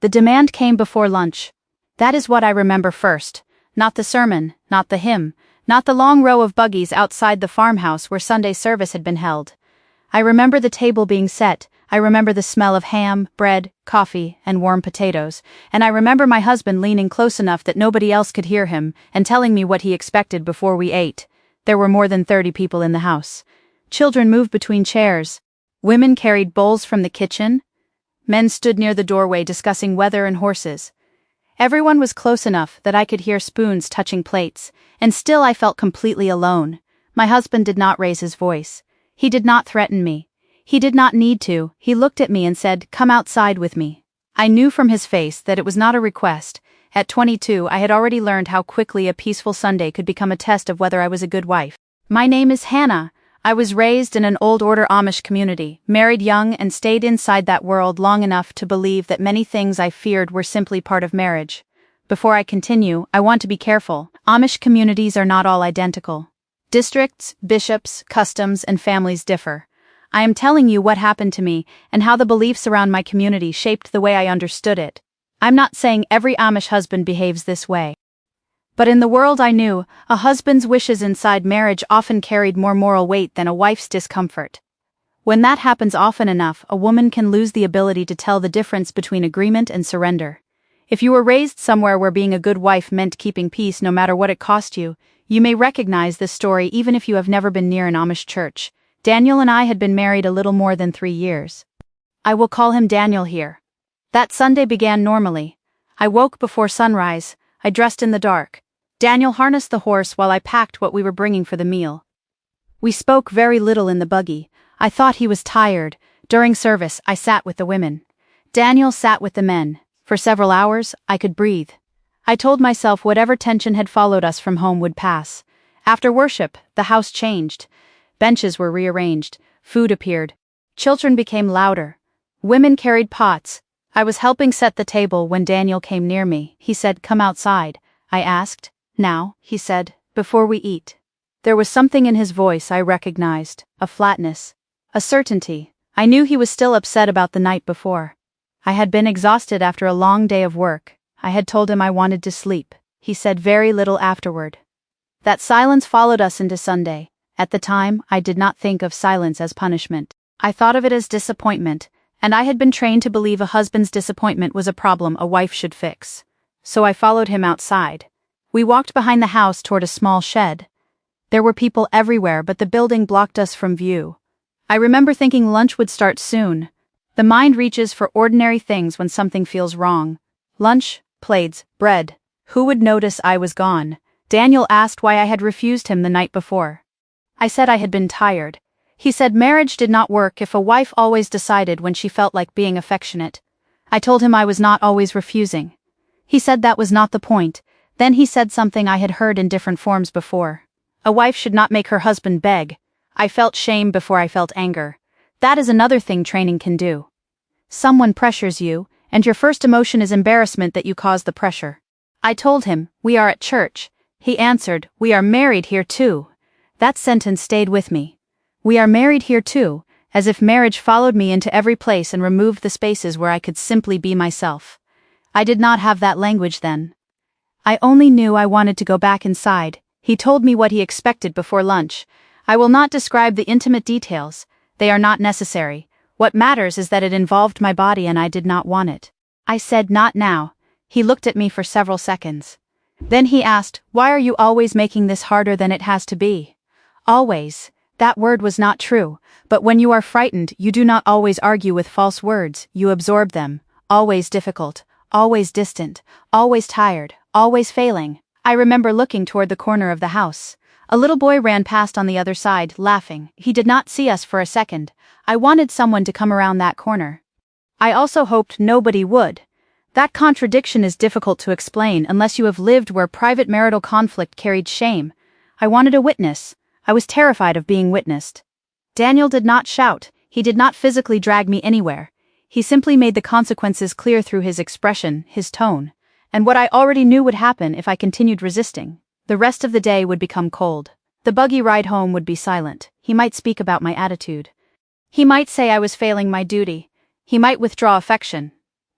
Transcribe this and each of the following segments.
The demand came before lunch. That is what I remember first. Not the sermon, not the hymn, not the long row of buggies outside the farmhouse where Sunday service had been held. I remember the table being set, I remember the smell of ham, bread, coffee, and warm potatoes, and I remember my husband leaning close enough that nobody else could hear him and telling me what he expected before we ate. There were more than 30 people in the house. Children moved between chairs. Women carried bowls from the kitchen. Men stood near the doorway discussing weather and horses. Everyone was close enough that I could hear spoons touching plates, and still I felt completely alone. My husband did not raise his voice. He did not threaten me. He did not need to. He looked at me and said, "Come outside with me." I knew from his face that it was not a request. At 22, I had already learned how quickly a peaceful Sunday could become a test of whether I was a good wife. My name is Hannah. I was raised in an old-order Amish community, married young and stayed inside that world long enough to believe that many things I feared were simply part of marriage. Before I continue, I want to be careful. Amish communities are not all identical. Districts, bishops, customs, and families differ. I am telling you what happened to me and how the beliefs around my community shaped the way I understood it. I'm not saying every Amish husband behaves this way. But in the world I knew, a husband's wishes inside marriage often carried more moral weight than a wife's discomfort. When that happens often enough, a woman can lose the ability to tell the difference between agreement and surrender. If you were raised somewhere where being a good wife meant keeping peace no matter what it cost you, you may recognize this story even if you have never been near an Amish church. Daniel and I had been married a little more than 3 years. I will call him Daniel here. That Sunday began normally. I woke before sunrise. I dressed in the dark. Daniel harnessed the horse while I packed what we were bringing for the meal. We spoke very little in the buggy. I thought he was tired. During service, I sat with the women. Daniel sat with the men. For several hours, I could breathe. I told myself whatever tension had followed us from home would pass. After worship, the house changed. Benches were rearranged. Food appeared. Children became louder. Women carried pots. I was helping set the table when Daniel came near me. He said, "Come outside." I asked. "Now," he said, "before we eat." There was something in his voice I recognized, a flatness, a certainty. I knew he was still upset about the night before. I had been exhausted after a long day of work. I had told him I wanted to sleep. He said very little afterward. That silence followed us into Sunday. At the time, I did not think of silence as punishment. I thought of it as disappointment, and I had been trained to believe a husband's disappointment was a problem a wife should fix. So I followed him outside. We walked behind the house toward a small shed. There were people everywhere, but the building blocked us from view. I remember thinking lunch would start soon. The mind reaches for ordinary things when something feels wrong. Lunch, plates, bread. Who would notice I was gone? Daniel asked why I had refused him the night before. I said I had been tired. He said marriage did not work if a wife always decided when she felt like being affectionate. I told him I was not always refusing. He said that was not the point. Then he said something I had heard in different forms before. A wife should not make her husband beg. I felt shame before I felt anger. That is another thing training can do. Someone pressures you, and your first emotion is embarrassment that you caused the pressure. I told him, "We are at church." He answered, "We are married here too." That sentence stayed with me. We are married here too, as if marriage followed me into every place and removed the spaces where I could simply be myself. I did not have that language then. I only knew I wanted to go back inside. He told me what he expected before lunch. I will not describe the intimate details. They are not necessary. What matters is that it involved my body and I did not want it. I said, "Not now." He looked at me for several seconds. Then he asked, "Why are you always making this harder than it has to be?" Always. That word was not true, but when you are frightened, you do not always argue with false words, you absorb them. Always difficult, always distant, always tired, always failing. I remember looking toward the corner of the house. A little boy ran past on the other side, laughing. He did not see us for a second. I wanted someone to come around that corner. I also hoped nobody would. That contradiction is difficult to explain unless you have lived where private marital conflict carried shame. I wanted a witness. I was terrified of being witnessed. Daniel did not shout. He did not physically drag me anywhere. He simply made the consequences clear through his expression, his tone, and what I already knew would happen if I continued resisting. The rest of the day would become cold. The buggy ride home would be silent. He might speak about my attitude. He might say I was failing my duty. He might withdraw affection.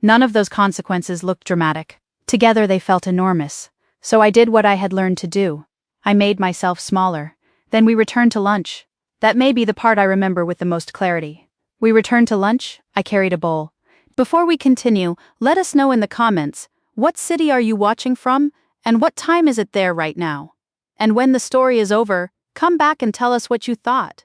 None of those consequences looked dramatic. Together they felt enormous. So I did what I had learned to do. I made myself smaller. Then we returned to lunch. That may be the part I remember with the most clarity. We returned to lunch, I carried a bowl. Before we continue, let us know in the comments, what city are you watching from, and what time is it there right now? And when the story is over, come back and tell us what you thought.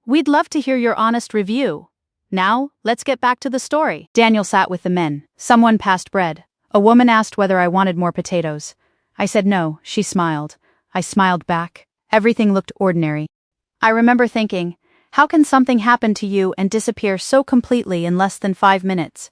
We'd love to hear your honest review. Now, let's get back to the story. Daniel sat with the men. Someone passed bread. A woman asked whether I wanted more potatoes. I said no. She smiled. I smiled back. Everything looked ordinary. I remember thinking, how can something happen to you and disappear so completely in less than 5 minutes?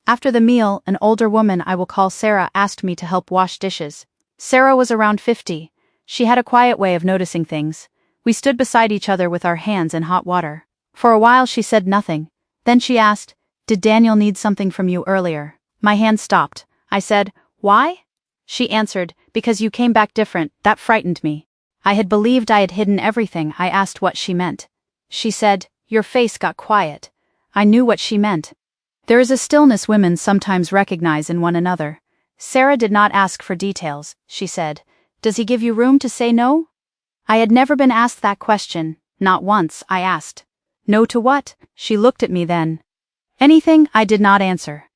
After the meal, an older woman I will call Sarah asked me to help wash dishes. Sarah was around 50. She had a quiet way of noticing things. We stood beside each other with our hands in hot water. For a while she said nothing. Then she asked, "Did Daniel need something from you earlier?" My hand stopped. I said, "Why?" She answered, "Because you came back different, that frightened me." I had believed I had hidden everything. I asked what she meant. She said, "Your face got quiet." I knew what she meant. There is a stillness women sometimes recognize in one another. Sarah did not ask for details. She said, "Does he give you room to say no?" I had never been asked that question. Not once, I asked. "No to what?" She looked at me then. "Anything," I did not answer.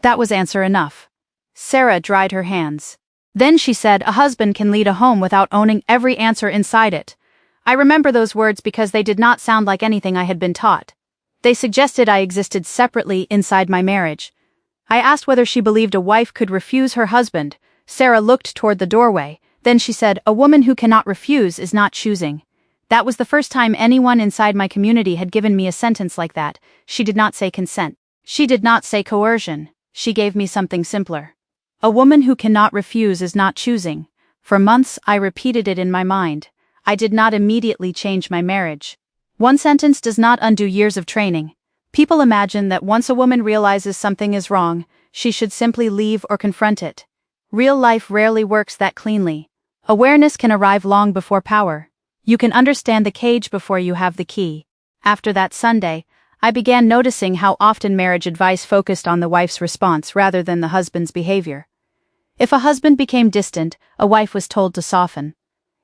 That was answer enough. Sarah dried her hands. Then she said, "A husband can lead a home without owning every answer inside it." I remember those words because they did not sound like anything I had been taught. They suggested I existed separately inside my marriage. I asked whether she believed a wife could refuse her husband. Sarah looked toward the doorway. Then she said, "A woman who cannot refuse is not choosing." That was the first time anyone inside my community had given me a sentence like that. She did not say consent. She did not say coercion. She gave me something simpler. A woman who cannot refuse is not choosing. For months I repeated it in my mind. I did not immediately change my marriage. One sentence does not undo years of training. People imagine that once a woman realizes something is wrong, she should simply leave or confront it. Real life rarely works that cleanly. Awareness can arrive long before power. You can understand the cage before you have the key. After that Sunday, I began noticing how often marriage advice focused on the wife's response rather than the husband's behavior. If a husband became distant, a wife was told to soften.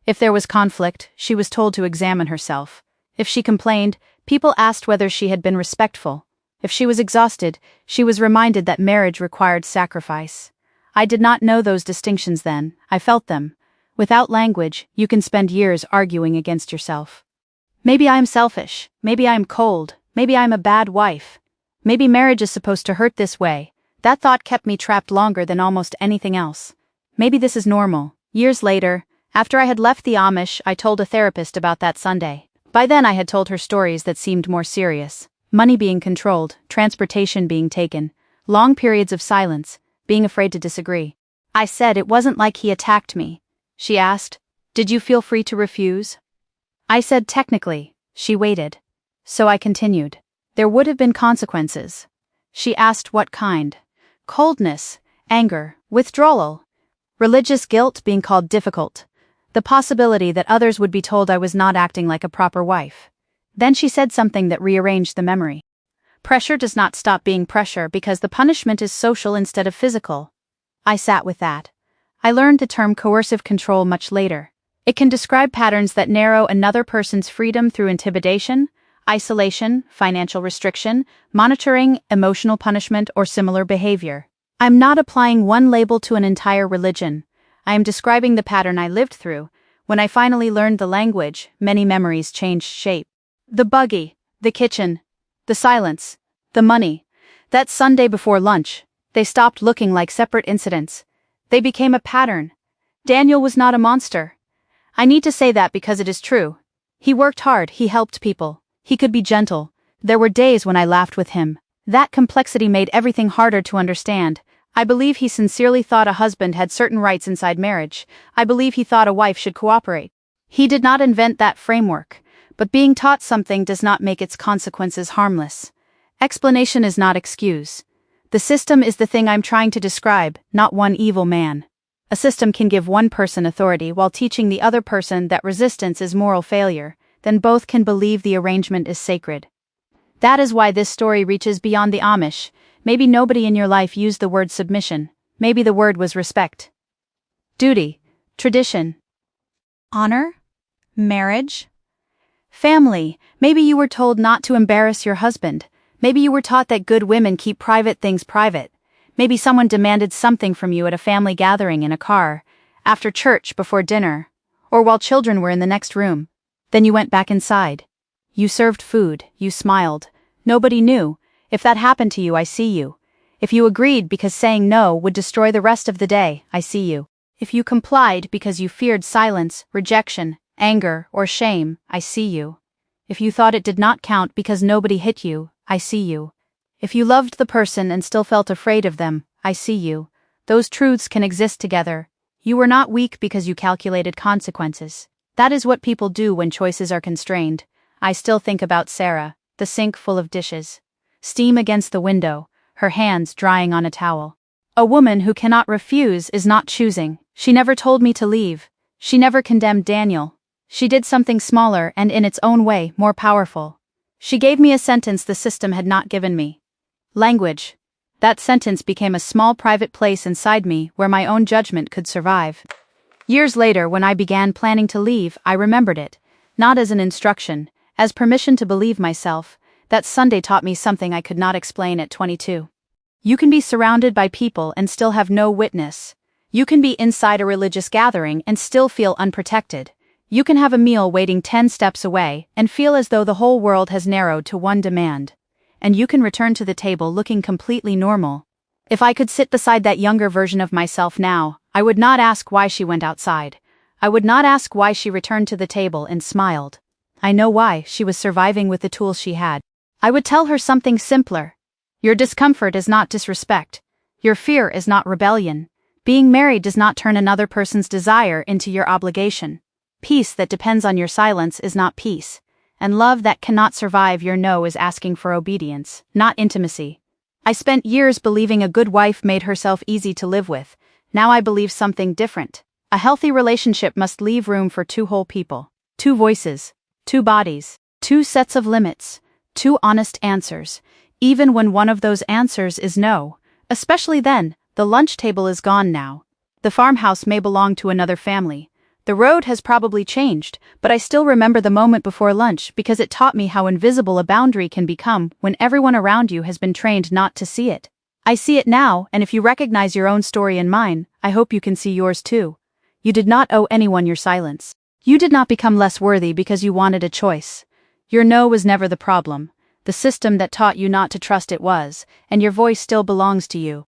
If there was conflict, she was told to examine herself. If she complained, people asked whether she had been respectful. If she was exhausted, she was reminded that marriage required sacrifice. I did not know those distinctions then. I felt them. Without language, you can spend years arguing against yourself. Maybe I am selfish. Maybe I am cold. Maybe I am a bad wife. Maybe marriage is supposed to hurt this way. That thought kept me trapped longer than almost anything else. Maybe this is normal. Years later, after I had left the Amish, I told a therapist about that Sunday. By then I had told her stories that seemed more serious. Money being controlled, transportation being taken, long periods of silence, being afraid to disagree. I said it wasn't like he attacked me. She asked, "Did you feel free to refuse?" I said technically. She waited. So I continued. There would have been consequences. She asked what kind. Coldness, anger, withdrawal. Religious guilt, being called difficult. The possibility that others would be told I was not acting like a proper wife. Then she said something that rearranged the memory. Pressure does not stop being pressure because the punishment is social instead of physical. I sat with that. I learned the term coercive control much later. It can describe patterns that narrow another person's freedom through intimidation, isolation, financial restriction, monitoring, emotional punishment, or similar behavior. I'm not applying one label to an entire religion. I am describing the pattern I lived through. When I finally learned the language, many memories changed shape. The buggy, the kitchen, the silence, the money. That Sunday before lunch, they stopped looking like separate incidents. They became a pattern. Daniel was not a monster. I need to say that because it is true. He worked hard, he helped people. He could be gentle. There were days when I laughed with him. That complexity made everything harder to understand. I believe he sincerely thought a husband had certain rights inside marriage. I believe he thought a wife should cooperate. He did not invent that framework. But being taught something does not make its consequences harmless. Explanation is not excuse. The system is the thing I'm trying to describe, not one evil man. A system can give one person authority while teaching the other person that resistance is moral failure, then both can believe the arrangement is sacred. That is why this story reaches beyond the Amish. Maybe nobody in your life used the word submission. Maybe the word was respect. Duty, tradition, honor, marriage, family. Maybe you were told not to embarrass your husband. Maybe you were taught that good women keep private things private. Maybe someone demanded something from you at a family gathering in a car, after church before dinner, or while children were in the next room. Then you went back inside. You served food, you smiled. Nobody knew. If that happened to you, I see you. If you agreed because saying no would destroy the rest of the day, I see you. If you complied because you feared silence, rejection, anger, or shame, I see you. If you thought it did not count because nobody hit you, I see you. If you loved the person and still felt afraid of them, I see you. Those truths can exist together. You were not weak because you calculated consequences. That is what people do when choices are constrained. I still think about Sarah, the sink full of dishes. Steam against the window, her hands drying on a towel. A woman who cannot refuse is not choosing. She never told me to leave. She never condemned Daniel. She did something smaller and in its own way more powerful. She gave me a sentence the system had not given me. Language. That sentence became a small private place inside me where my own judgment could survive. Years later, when I began planning to leave, I remembered it, not as an instruction, as permission to believe myself. That Sunday taught me something I could not explain at 22. You can be surrounded by people and still have no witness. You can be inside a religious gathering and still feel unprotected. You can have a meal waiting 10 steps away and feel as though the whole world has narrowed to one demand. And you can return to the table looking completely normal. If I could sit beside that younger version of myself now, I would not ask why she went outside. I would not ask why she returned to the table and smiled. I know why. She was surviving with the tools she had. I would tell her something simpler. Your discomfort is not disrespect. Your fear is not rebellion. Being married does not turn another person's desire into your obligation. Peace that depends on your silence is not peace. And love that cannot survive your no is asking for obedience, not intimacy. I spent years believing a good wife made herself easy to live with. Now I believe something different. A healthy relationship must leave room for two whole people, two voices, two bodies, two sets of limits, two honest answers, even when one of those answers is no. Especially then, the lunch table is gone now. The farmhouse may belong to another family. The road has probably changed, but I still remember the moment before lunch because it taught me how invisible a boundary can become when everyone around you has been trained not to see it. I see it now, and if you recognize your own story in mine, I hope you can see yours too. You did not owe anyone your silence. You did not become less worthy because you wanted a choice. Your no was never the problem. The system that taught you not to trust it was, and your voice still belongs to you.